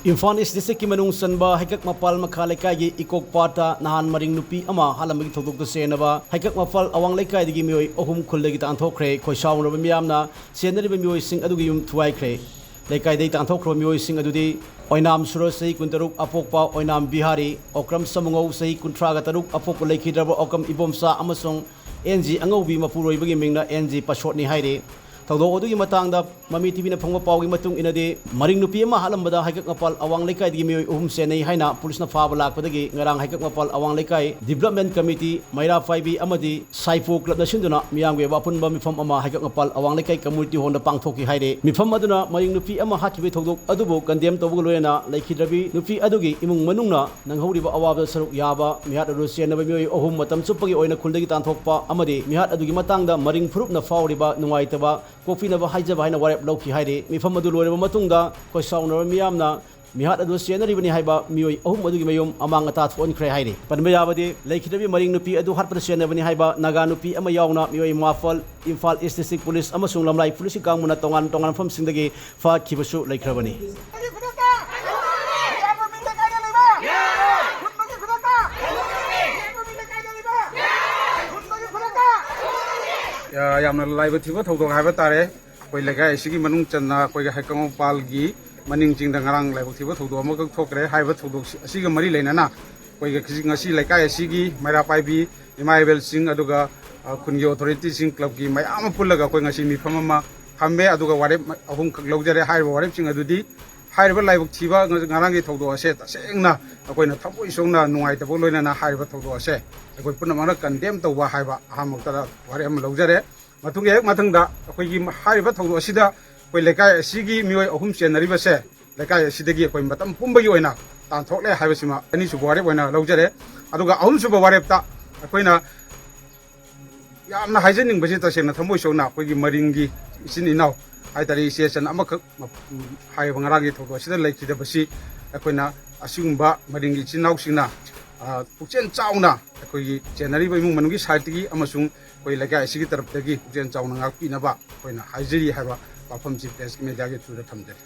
Imphal East District Manung Sanba Haikak Mapal Makha Leikaidagi Ikok Pata Nahan Maring Nupi Ama Halamagi Thugaikhre Senaba Haikak Mapal Awang Leikaidagi Meeoi Ohum Khulegi Tanthokhre Khoisaung Roba Meeyamna Senari Meeoi Sing Adugi Yum Thugaikhre Leikaidagi Tanthokhre Meeoi Sing Adudi Oinam Suro Sahi Kuntaruk Apokpa Oinam Bihari Okram Samungo Sahi Kuntraga Taruk Apok Leikidraba Okam Ibomsa Amasong NG Angobi Mapuroi Bagi Mingna NG Pashotni Haide Thagdo Odu Matangda MAMI TV na Pongwa Pau Matung Inade Maring Nupi Ama Halambada Haikak Mapal Awang Leikaidagi Meeoi Ohum Senai Haina Police na Faba Lakpadagi Ngarang Haikak Mapal Awang Leikai Development Committee Maira 5B Amadi Saipo Club na Sinduna Miyangwe Wapunba Mifam Ama Haikak Mapal Awang Leikai Community Honda Pangthoki Haide Mifam Aduna Maring Nupi Ama Hakibe Thogdok Adubu Condemn Tobugloena Leikidrabi Nupi Adugi Imung Manungna Nanghoriba Awaba Saruk Yaba Mihat Adu Senaba Meeoi Ohum Matam Chupagi Oina Khulegi Tanthokpa Amadi Mihat Adugi Matangda Maring Phurup na Fauriba Nungaitaba Kofi na Haijaba Haina Warep Loki Haide Mifam adu loiraba matungda Khoisaung Meeyamna Mihat adu senaribani haiba Meeoi Ohum adugi mayum amang ata thonkhre haire panba yabadi Leikidabi Maring Nupi adu harpada senabani haiba Naga Nupi ama yauna Meeoi Mafal Imphal East District Police amasung Lamlai Police Kangmuna tongan famsingdagi fa khibasu leikrabani Yamna live thiba thogdok haiba tare koi legai sigi manung channa koi haikang palgi maning jingda ngarang live thiba thogdok ma thokre haiba thogdok asiga mari leinana koi ga ngasi lekai asigi maira paibi imaibel sing aduga khungi authority sing club gi mayam pullaga koi ngasi mifam ma hambe aduga warep ahum logjare haiba warep sing adudi haiba live thiba ngarang gi thogdok ase tasengna koi na thapoi songna nungai tabo loinana haiba thogdok ase koi punamana condemn tawba haiba ahamukta warep logjare Matung ek matangda koi gi haiba thogdok asida koi lekai asigi Meeoi Ohum senariba se lekai asidagi koi matam pumba gi oina Tanthokre haibasima ani su warep oina logjare aduga ahum su warep ta koina yamna haijening basi ta sena thamoi sona koi gi maringi isin inau haitari session amakak haiba ngaragi thogdok asida leikida basi koina asigumba maringi chinau singna pukchen chauna koi gi senariba imung manugi saitigi amasung koi lekai asigi taraptagi pukchen chauna ngakpi naba koina haijeri haiba wafam chief press media gi thura thamjari